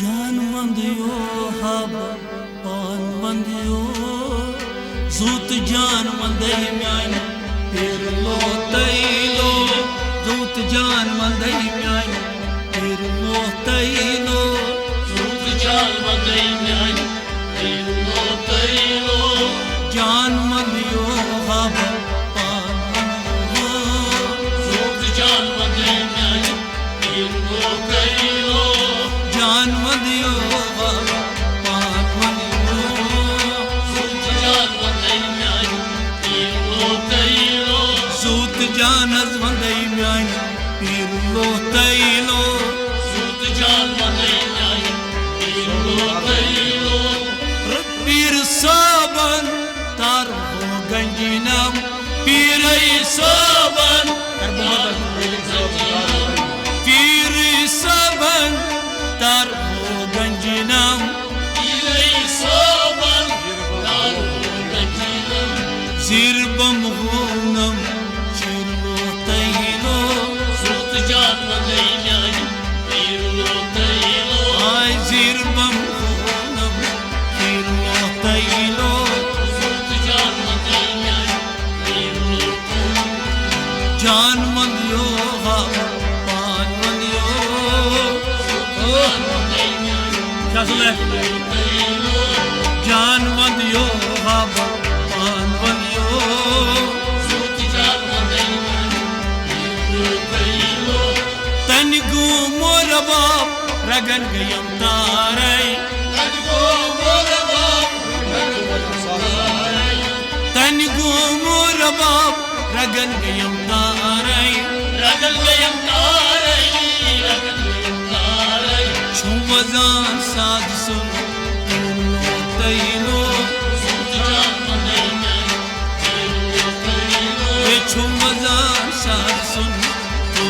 जान वंदियो हब पान वंदियो जूत जान वंदे म्यान फिर लो तैलो जूत जान वंदे म्यान फिर लो तैलो जूत जान वंदे म्यान फिर लो तैलो जान वंदियो हब पान वंदियो जूत जान वंदे म्यान फिर लो तैलो जान वंदियो हब पान वंदियो जूत जान वंदे म्यान फिर लो तैलो जूत जान वंदे म्यान फिर लो तैलो जूत जान वंदे म्यान फिर लो तैलो पीर साबन तार हो गंजीनम पीर साबन पीर साबन तार हो गंजीनम जिरबम होनम चिरलो तैलो आय जिरबम होनम चिरलो तैलो जान वंदियो हब पान वंदियो क्या सुन ले जान वंदियो हब पान वंदियो तन गु मोर बाप रगन गयम तारे तन गु मोर बाप रगन गयम तारे छुवजान साध सुन लो तैलो ये छुवजान साध सुन लो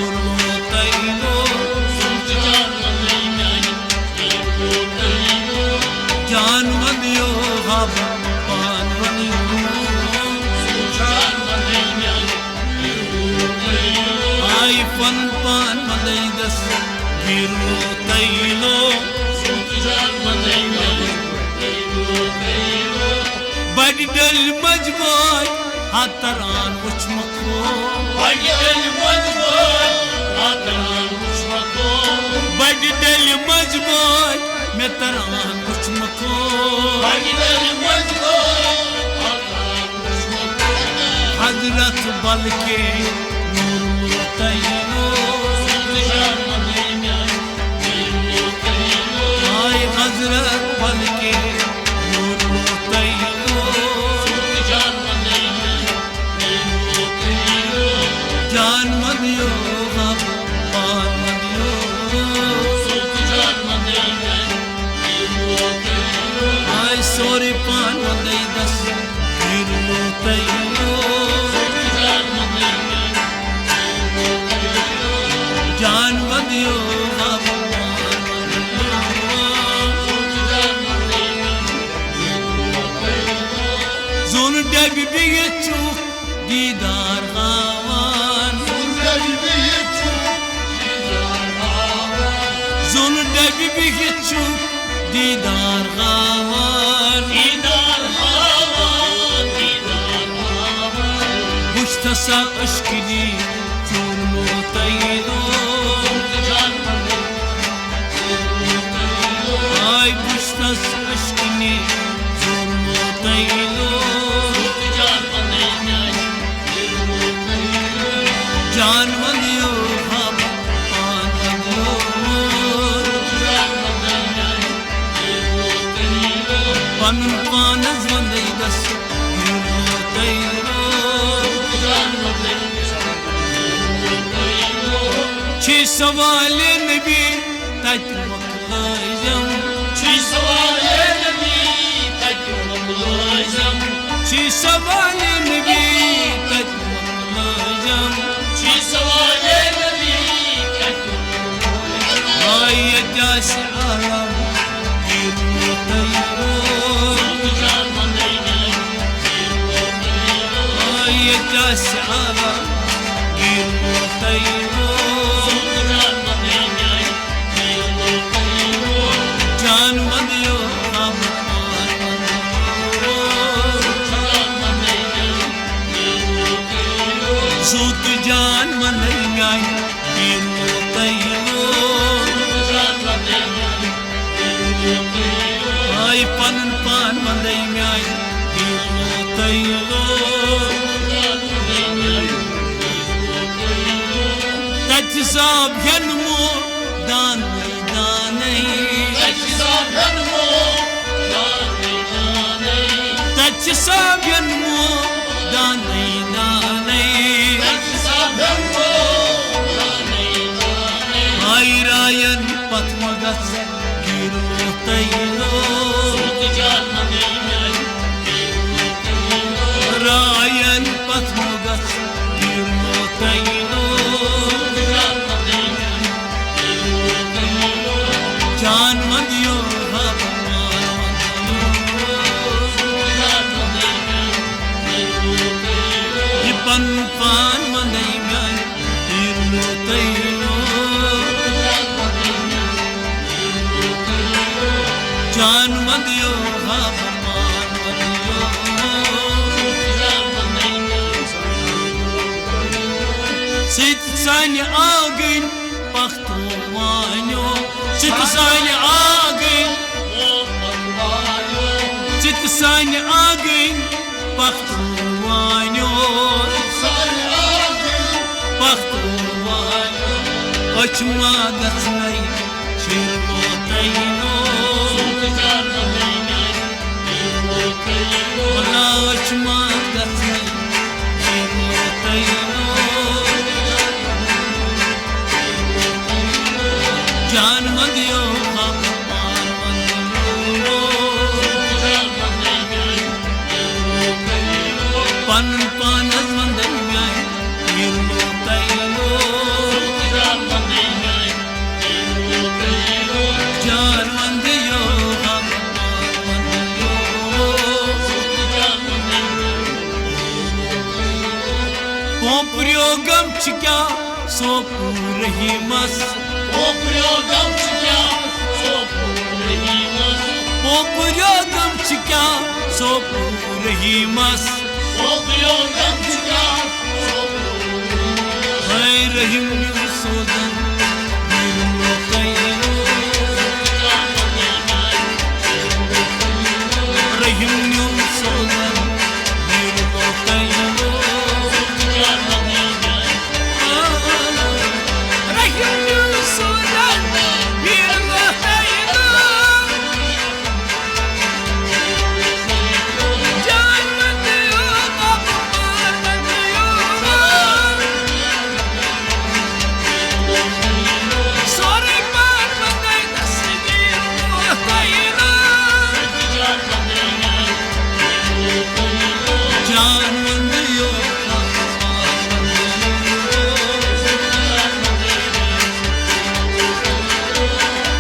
तैलो जान वंदियो हब पान वंदियो आई फन पान वंदे दस गिरलो तैलो बड़ी डल मजबूर हातरान उच मखो बड़ी डल मजबूर में तरान उच मखो हजरत बल के नूर तैलो आय हजरत बल के नूर तैलो जान वंदियो हब पान वंदियो आय सोरे पान वंदे दस गिरलो तैलो जान वंदियो हब पान वंदियो जोन डबी बिगचू दीदार हावान जोन डबी बिगचू दीदार हावान मुश्तसा अश्किनी चूरलो तैलो आय मुश्तस अश्किनी चूरलो तैलो जान वंदियो हब पान वंदियो पन पानस वंदे दस गिरलो तैलो छी सवाल नबी तज मखलाजम छी सवाल नबी तज मखलाजम आय जास आलम गिरलो तैलो आय जास आलम गिरलो तैलो तैलो तच साब जन्मो दानई दानई तच साब जन्मो दानई दानई Ayrayan patmagat giro taylo Rayan patmagat giro taylo Can madiyo Ipan pan manay may giro taylo Can madiyo hapaman madiyo Sit sani agin paktuwanyo Sit sani agin Sit sani agin paktuwanyo Paktuwanyo Açma gatnay şirmo tayno Wala açma gatnay şirmo tayno Can madiyo hapaman madiyo Pan panas manday may şirmo tayno Can madiyo Popryogam çikya sopurahimas Popryogam çikya sopurahimas Popryogam çikya sopurahimas Popryogam çikya sopurahimas Hay rahim yusodan yirmo taylo Rahim yusodan yirmo taylo Rahim yusodan yirmo taylo Can madiyo hapaman madiyo Sorry man manday dasi yirmo taylo Can madiyo hapaman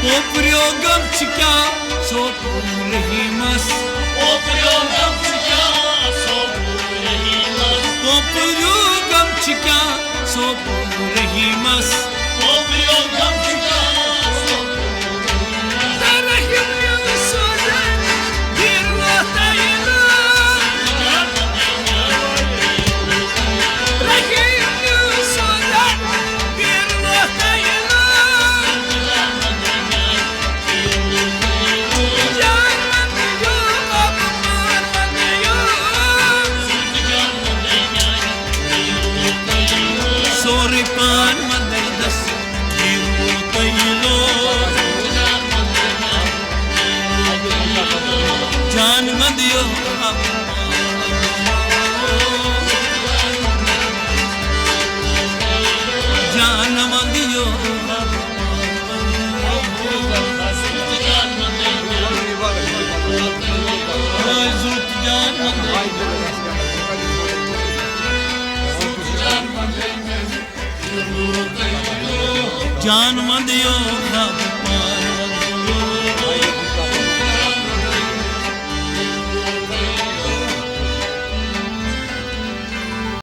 Popryogam çikya sopurahimas Popryogam çikya sopurahimas Popryogam çikya sopurahimas Popryogam çikya Rahim yusodan yirmo taylo Rahim yusodan yirmo taylo Can madiyo hapaman madiyo Sorry pan manday das yirmo taylo Can madiyo Can madiyo Zut can madiyo Can madiyo